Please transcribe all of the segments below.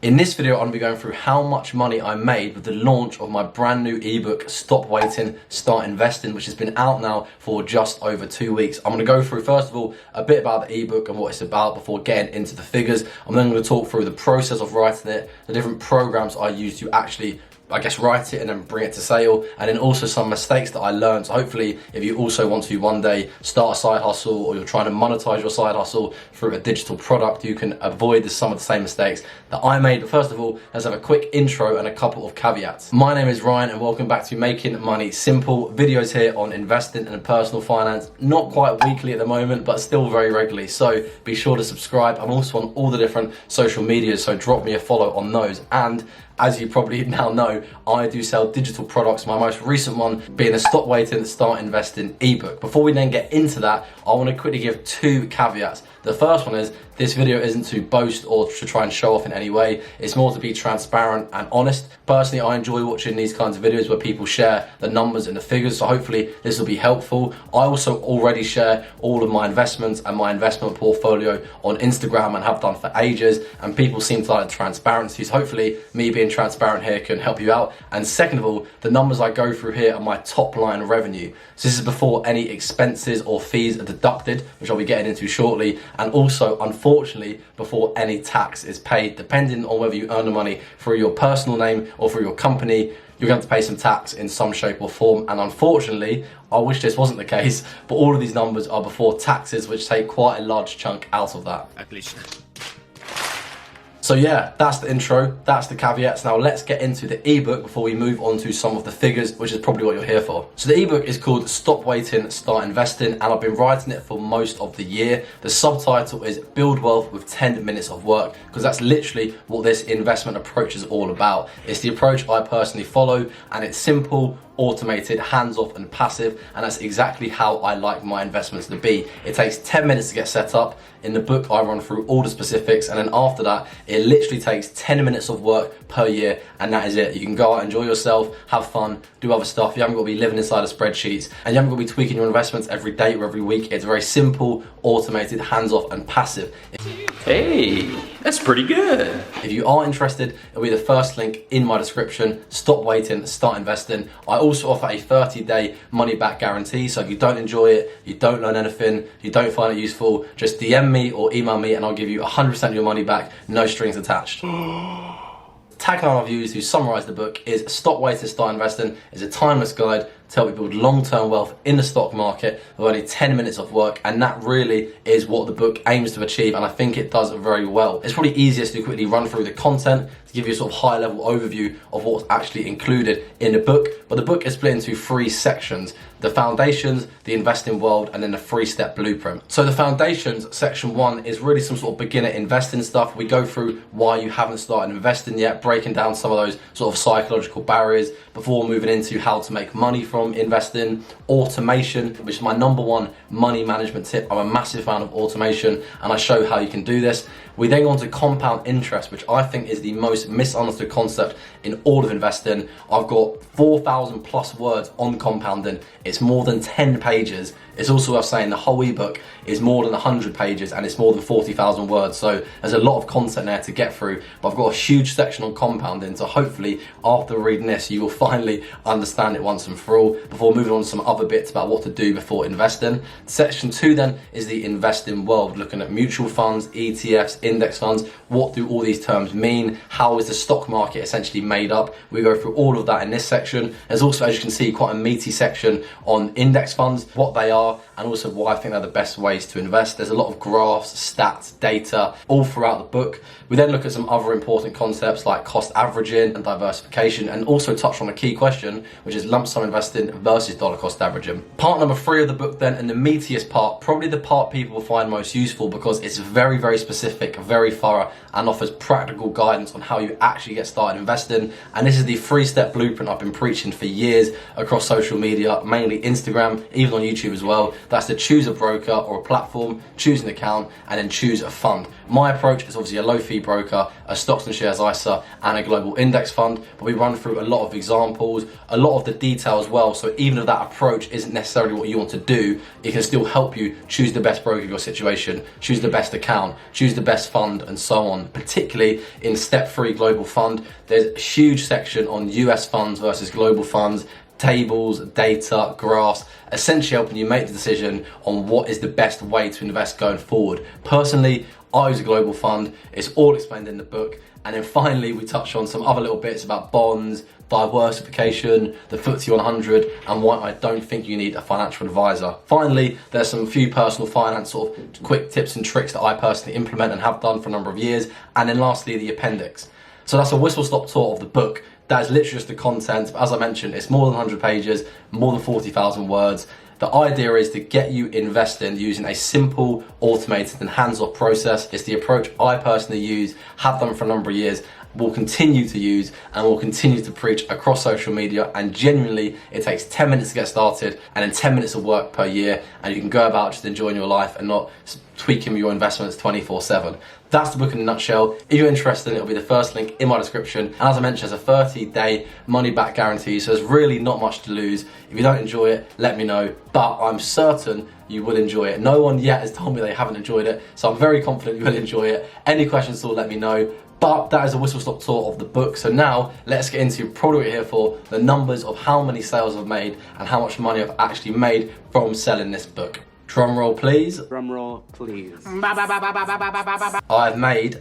In this video, I'm going to be going through how much money I made with the launch of my brand new ebook, Stop Waiting, Start Investing, which has been out now for just over 2 weeks. I'm going to go through, first of all, a bit about the ebook and what it's about before getting into the figures. I'm then going to talk through the process of writing it, the different programs I use to actually write it and then bring it to sale, and then also some mistakes that I learned. So hopefully, if you also want to one day start a side hustle, or you're trying to monetize your side hustle through a digital product, you can avoid some of the same mistakes that I made. But first of all, let's have a quick intro and a couple of caveats. My name is Ryan and welcome back to Making Money Simple. Videos here on investing and personal finance, not quite weekly at the moment, but still very regularly. So be sure to subscribe. I'm also on all the different social medias, so drop me a follow on those. And as you probably now know, I do sell digital products, my most recent one being a Stop Waiting, Start Investing ebook. Before we then get into that, I want to quickly give two caveats. The first one is this video isn't to boast or to try and show off in any way. It's more to be transparent and honest. Personally, I enjoy watching these kinds of videos where people share the numbers and the figures, so hopefully this will be helpful. I also already share all of my investments and my investment portfolio on Instagram and have done for ages, and people seem to like the transparency, so hopefully me being transparent here can help you out. And second of all, the numbers I go through here are my top line revenue. So this is before any expenses or fees are deducted, which I'll be getting into shortly, and also unfortunately before any tax is paid. Depending on whether you earn the money through your personal name or through your company, you're going to pay some tax in some shape or form. And unfortunately, I wish this wasn't the case, but all of these numbers are before taxes, which take quite a large chunk out of that. At least. So yeah, that's the intro, that's the caveats. Now let's get into the ebook before we move on to some of the figures, which is probably what you're here for. So the ebook is called Stop Waiting, Start Investing, and I've been writing it for most of the year. The subtitle is Build Wealth with 10 Minutes of Work, because that's literally what this investment approach is all about. It's the approach I personally follow, and it's simple, automated, hands-off and passive, and that's exactly how I like my investments to be. It takes 10 minutes to get set up. In the book, I run through all the specifics, and then after that, it literally takes 10 minutes of work per year, and that is it. You can go out, enjoy yourself, have fun, do other stuff. You haven't got to be living inside of spreadsheets, and you haven't got to be tweaking your investments every day or every week. It's very simple, automated, hands-off and passive. Hey, that's pretty good. If you are interested, it'll be the first link in my description. Stop waiting, start investing. I also offer a 30-day money-back guarantee, so if you don't enjoy it, you don't learn anything, you don't find it useful, just DM me or email me and I'll give you 100% of your money back, no strings attached. Tagline I've used to summarize the book is Stop Waiting, Start Investing is a timeless guide to help you build long-term wealth in the stock market with only 10 minutes of work, and that really is what the book aims to achieve, and I think it does very well. It's probably easiest to quickly run through the content to give you a sort of high-level overview of what's actually included in the book, but the book is split into 3 sections: the foundations, the investing world, and then the 3-step blueprint. So the foundations, section 1, is really some sort of beginner investing stuff. We go through why you haven't started investing yet, breaking down some of those sort of psychological barriers before moving into how to make money from investing. Automation, which is my #1 money management tip. I'm a massive fan of automation and I show how you can do this. We then go on to compound interest, which I think is the most misunderstood concept in all of investing. I've got 4,000 plus words on compounding. It's more than 10 pages. It's also worth saying the whole ebook is more than 100 pages and it's more than 40,000 words. So there's a lot of content there to get through, but I've got a huge section on compounding. So hopefully after reading this, you will finally understand it once and for all before moving on to some other bits about what to do before investing. Section 2 then is the investing world, looking at mutual funds, ETFs, index funds. What do all these terms mean? How is the stock market essentially made up? We go through all of that in this section. There's also, as you can see, quite a meaty section on index funds, what they are, and also why I think they're the best ways to invest. There's a lot of graphs, stats, data all throughout the book. We then look at some other important concepts like cost averaging and diversification, and also touch on a key question, which is lump sum investing versus dollar cost averaging. Part number 3 of the book then, and the meatiest part, probably the part people will find most useful because it's very, very specific, very thorough, and offers practical guidance on how you actually get started investing. And this is the 3-step blueprint I've been preaching for years across social media, mainly particularly Instagram, even on YouTube as well. That's to choose a broker or a platform, choose an account, and then choose a fund. My approach is obviously a low fee broker, a stocks and shares ISA, and a global index fund, but we run through a lot of examples, a lot of the detail as well, so even if that approach isn't necessarily what you want to do, it can still help you choose the best broker for your situation, choose the best account, choose the best fund, and so on. Particularly in Step 3 Global Fund, there's a huge section on US funds versus global funds, tables, data, graphs, essentially helping you make the decision on what is the best way to invest going forward. Personally, I use a global fund. It's all explained in the book. And then finally, we touch on some other little bits about bonds, diversification, the FTSE 100, and why I don't think you need a financial advisor. Finally, there's some few personal finance sort of quick tips and tricks that I personally implement and have done for a number of years. And then lastly, the appendix. So that's a whistle-stop tour of the book. That is literally just the content. But as I mentioned, it's more than 100 pages, more than 40,000 words. The idea is to get you investing using a simple, automated and hands-off process. It's the approach I personally use, have done for a number of years, will continue to use, and will continue to preach across social media. And genuinely, it takes 10 minutes to get started and then 10 minutes of work per year, and you can go about just enjoying your life and not tweaking your investments 24/7. That's the book in a nutshell. If you're interested, it'll be the first link in my description. And as I mentioned, there's a 30-day money-back guarantee, so there's really not much to lose. If you don't enjoy it, let me know, but I'm certain you will enjoy it. No one yet has told me they haven't enjoyed it, so I'm very confident you will enjoy it. Any questions at all, let me know. But that is a whistle-stop tour of the book. So now let's get into probably what you're here for, the numbers of how many sales I've made and how much money I've actually made from selling this book. Drum roll, please. Drum roll, please. I've made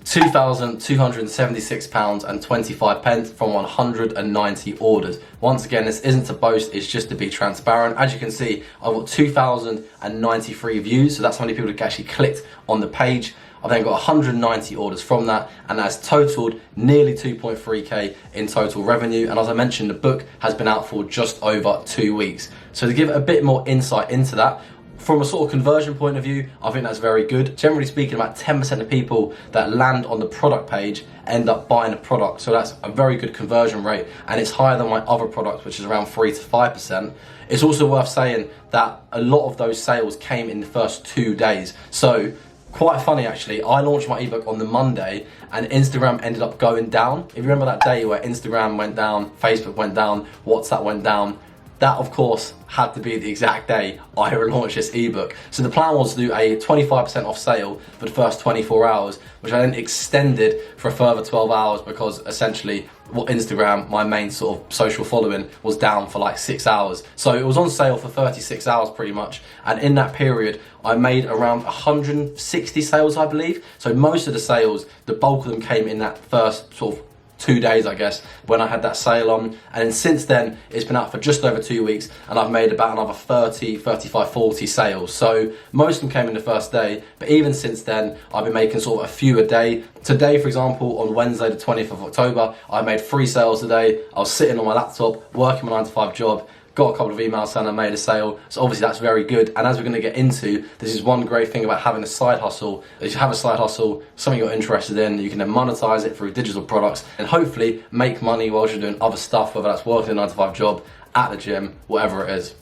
£2,276.25 from 190 orders. Once again, this isn't to boast, it's just to be transparent. As you can see, I've got 2,093 views, so that's how many people have actually clicked on the page. I've then got 190 orders from that, and that's totaled nearly 2.3k in total revenue. And as I mentioned, the book has been out for just over 2 weeks. So to give a bit more insight into that, from a sort of conversion point of view, I think that's very good. Generally speaking, about 10% of people that land on the product page end up buying a product. So that's a very good conversion rate, and it's higher than my other products, which is around 3 to 5%. It's also worth saying that a lot of those sales came in the first 2 days. So quite funny actually, I launched my ebook on the Monday and Instagram ended up going down. If you remember that day where Instagram went down, Facebook went down, WhatsApp went down, that of course had to be the exact day I relaunched this ebook. So the plan was to do a 25% off sale for the first 24 hours, which I then extended for a further 12 hours because essentially what Instagram, my main sort of social following, was down for like 6 hours. So it was on sale for 36 hours pretty much. And in that period, I made around 160 sales, I believe. So most of the sales, the bulk of them came in that first sort of 2 days, I guess, when I had that sale on. And then since then, it's been out for just over 2 weeks, and I've made about another 30, 35, 40 sales. So most of them came in the first day, but even since then, I've been making sort of a few a day. Today, for example, on Wednesday, the 20th of October, I made 3 sales today. I was sitting on my laptop, working my 9-to-5 job, got a couple of emails saying I made a sale, so obviously that's very good. And as we're going to get into, this is one great thing about having a side hustle. If you have a side hustle, something you're interested in, you can then monetize it through digital products and hopefully make money whilst you're doing other stuff, whether that's working a 9-to-5 job, at the gym, whatever it is.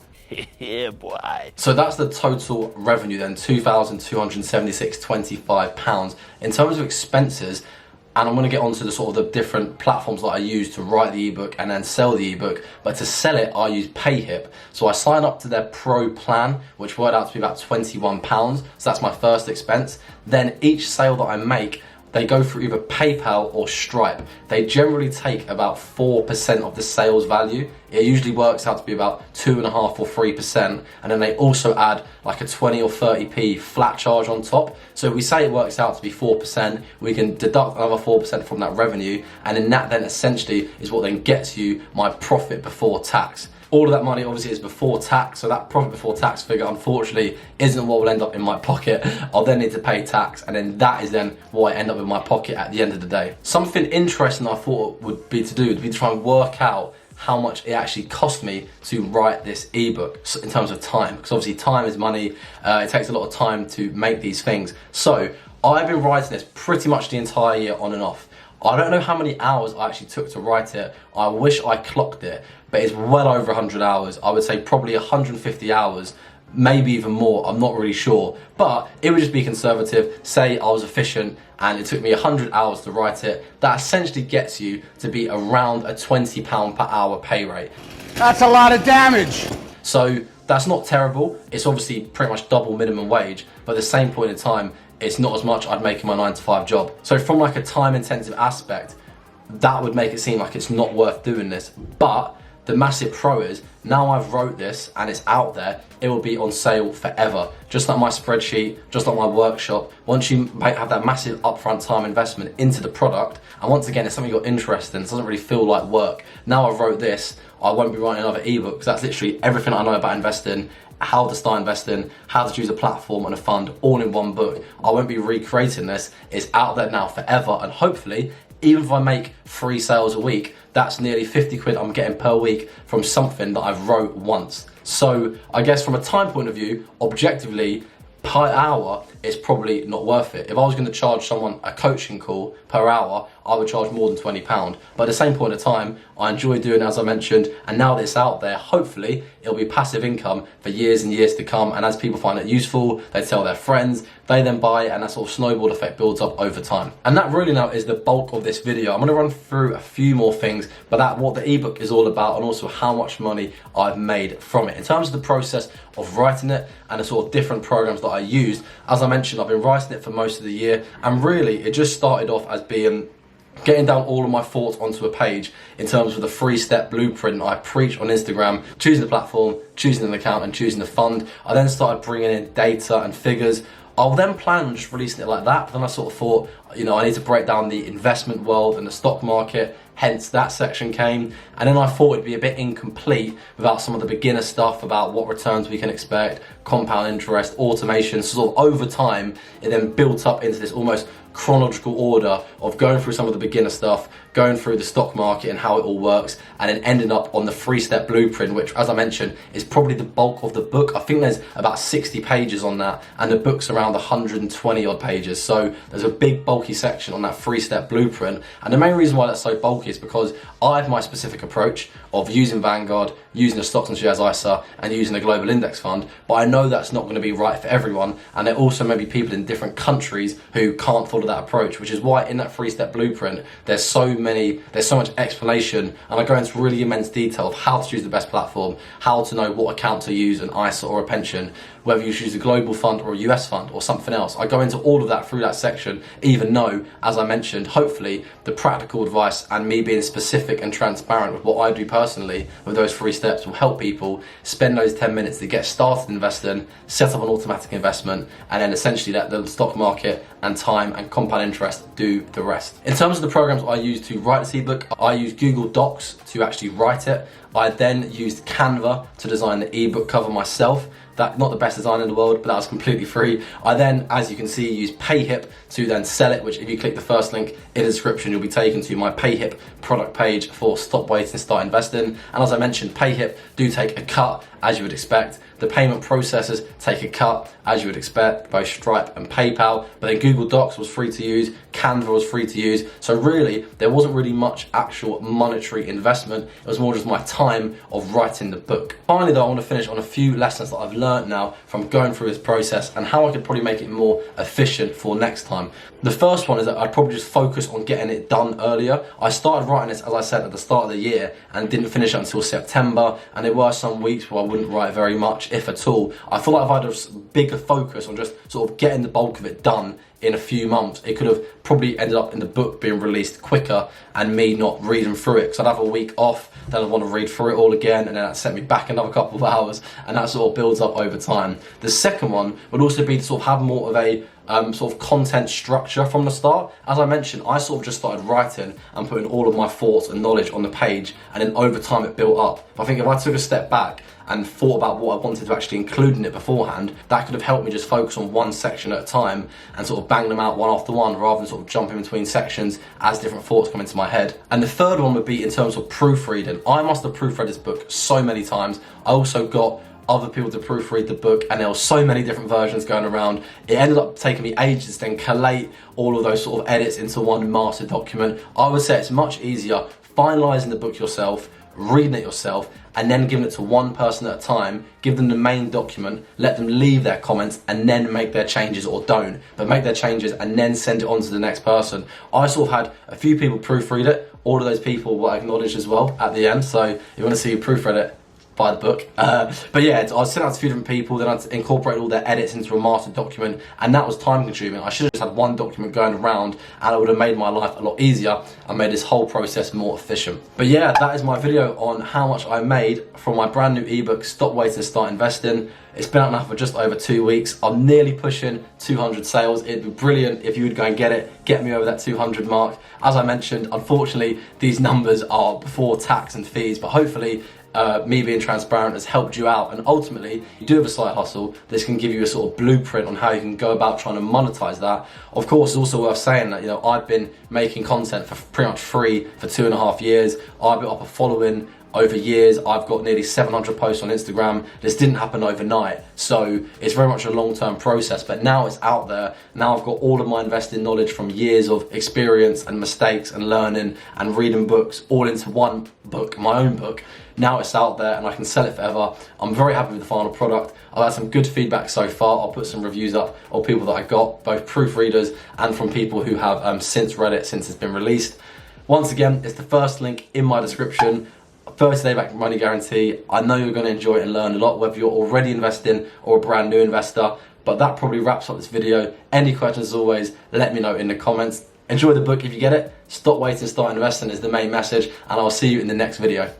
Yeah, boy. So that's the total revenue then, £2,276.25. In terms of expenses, and I'm going to get onto the sort of the different platforms that I use to write the ebook and then sell the ebook. But to sell it, I use PayHip. So I sign up to their pro plan, which worked out to be about £21. So that's my first expense. Then each sale that I make, they go through either PayPal or Stripe. They generally take about 4% of the sales value. It usually works out to be about 2.5 or 3%. And then they also add like a 20 or 30p flat charge on top. So we say it works out to be 4%, we can deduct another 4% from that revenue. And then that then essentially is what then gets you my profit before tax. All of that money obviously is before tax, so that profit before tax figure unfortunately isn't what will end up in my pocket. I'll then need to pay tax, and then that is then what I end up in my pocket at the end of the day. Something interesting I thought would be to try and work out how much it actually cost me to write this ebook in terms of time, because obviously time is money. It takes a lot of time to make these things. So I've been writing this pretty much the entire year on and off. I don't know how many hours I actually took to write it. I wish I clocked it, but it's well over 100 hours. I would say probably 150 hours, maybe even more, I'm not really sure. But it would just be conservative, say I was efficient and it took me 100 hours to write it. That essentially gets you to be around a £20 per hour pay rate. That's a lot of damage. So that's not terrible. It's obviously pretty much double minimum wage, but at the same point in time, it's not as much I'd make in my 9-to-5 job. So from like a time intensive aspect, that would make it seem like it's not worth doing this. But the massive pro is, now I've wrote this and it's out there, it will be on sale forever. Just like my spreadsheet, just like my workshop. Once you have that massive upfront time investment into the product, and once again, it's something you're interested in, it doesn't really feel like work. Now I've wrote this, I won't be writing another ebook, because that's literally everything I know about investing, how to start investing, how to choose a platform and a fund, all in one book. I won't be recreating this. It's out there now forever, and hopefully, even if I make 3 sales a week, that's nearly 50 quid I'm getting per week from something that I've wrote once. So I guess from a time point of view, objectively, per hour, it's probably not worth it. If I was going to charge someone a coaching call per hour, I would charge more than £20. But at the same point of time, I enjoy doing it, as I mentioned, and now that it's out there, hopefully it'll be passive income for years and years to come. And as people find it useful, they tell their friends, they then buy it, and that sort of snowball effect builds up over time. And that really now is the bulk of this video. I'm going to run through a few more things, but that what the ebook is all about, and also how much money I've made from it. In terms of the process of writing it and the sort of different programs that I used, as I mentioned, I've been writing it for most of the year, and really it just started off as being getting down all of my thoughts onto a page in terms of the 3-step blueprint I preach on Instagram: choosing the platform, choosing an account, and choosing the fund. I then started bringing in data and figures. I'll then plan on just releasing it like that, but then I sort of thought, you know, I need to break down the investment world and the stock market, hence that section came. And then I thought it'd be a bit incomplete without some of the beginner stuff about what returns we can expect, compound interest, automation. So sort of over time, it then built up into this almost chronological order of going through some of the beginner stuff, going through the stock market and how it all works, and then ending up on the 3-step blueprint, which, as I mentioned, is probably the bulk of the book. I think there's about 60 pages on that, and the book's around 120 odd pages. So there's a big bulky section on that 3-step blueprint. And the main reason why that's so bulky is because I have my specific approach of using Vanguard, using the stocks and shares ISA, and using a global index fund, but I know that's not going to be right for everyone, and there also may be people in different countries who can't follow that approach, which is why in that 3-step blueprint there's so much explanation, and I go into really immense detail of how to choose the best platform, how to know what account to use, an ISA or a pension, whether you choose a global fund or a US fund or something else. I go into all of that through that section, even though, as I mentioned, hopefully the practical advice and me being specific and transparent with what I do personally with those 3 steps will help people spend those 10 minutes to get started investing, set up an automatic investment, and then essentially let the stock market and time and compound interest do the rest. In terms of the programs I use to write this ebook, I use Google Docs to actually write it. I then used Canva to design the ebook cover myself. That, not the best design in the world, but that was completely free. I then, as you can see, use PayHip to then sell it, which if you click the first link in the description, you'll be taken to my PayHip product page for Stop Waiting, Start Investing. And as I mentioned, PayHip do take a cut, as you would expect. The payment processors take a cut, as you would expect, both Stripe and PayPal. But then Google Docs was free to use, Canva was free to use. So really, there wasn't really much actual monetary investment. It was more just my time of writing the book. Finally though, I want to finish on a few lessons that I've learned now from going through this process and how I could probably make it more efficient for next time. The first one is that I'd probably just focus on getting it done earlier. I started writing this, as I said, at the start of the year and didn't finish it until September. And there were some weeks where I wouldn't write very much, if at all. I feel like if I had a bigger focus on just sort of getting the bulk of it done in a few months, it could have probably ended up in the book being released quicker and me not reading through it. Because I'd have a week off, then I'd want to read through it all again, and then that set me back another couple of hours, and that sort of builds up over time. The second one would also be to sort of have more of a sort of content structure from the start. As I mentioned, I sort of just started writing and putting all of my thoughts and knowledge on the page, and then over time it built up. But I think if I took a step back and thought about what I wanted to actually include in it beforehand, that could have helped me just focus on one section at a time and sort of bang them out one after one, rather than sort of jumping between sections as different thoughts come into my head. And the third one would be in terms of proofreading. I must have proofread this book so many times. I also got other people to proofread the book, and there were so many different versions going around. It ended up taking me ages to then collate all of those sort of edits into one master document. I would say it's much easier finalising the book yourself, reading it yourself, and then giving it to one person at a time, give them the main document, let them leave their comments, and then make their changes, or don't, but make their changes and then send it on to the next person. I sort of had a few people proofread it. All of those people were acknowledged as well at the end, so if you want to see who proofread it, buy the book. But yeah, I sent out to a few different people, then I incorporated all their edits into a master document, and that was time consuming. I should have just had one document going around, and it would have made my life a lot easier and made this whole process more efficient. But yeah, that is my video on how much I made from my brand new ebook, Stop Waiting, Start Investing. It's been out now for just over 2 weeks. I'm nearly pushing 200 sales. It'd be brilliant if you would go and get me over that 200 mark. As I mentioned, unfortunately, these numbers are before tax and fees, but hopefully me being transparent has helped you out, and ultimately you do have a side hustle. This can give you a sort of blueprint on how you can go about trying to monetize that. Of course, it's also worth saying that, you know, I've been making content for pretty much free for 2.5 years. I've built up a following over years. I've got nearly 700 posts on Instagram. This didn't happen overnight, so it's very much a long-term process, but now it's out there. Now I've got all of my investing knowledge from years of experience and mistakes and learning and reading books all into one book, my own book. Now it's out there and I can sell it forever. I'm very happy with the final product. I've had some good feedback so far. I'll put some reviews up of people that I got, both proofreaders and from people who have since read it, since it's been released. Once again, it's the first link in my description. 30-day back money guarantee. I know you're going to enjoy it and learn a lot, whether you're already investing or a brand new investor. But that probably wraps up this video. Any questions, as always, let me know in the comments. Enjoy the book if you get it. Stop waiting, start investing is the main message, and I'll see you in the next video.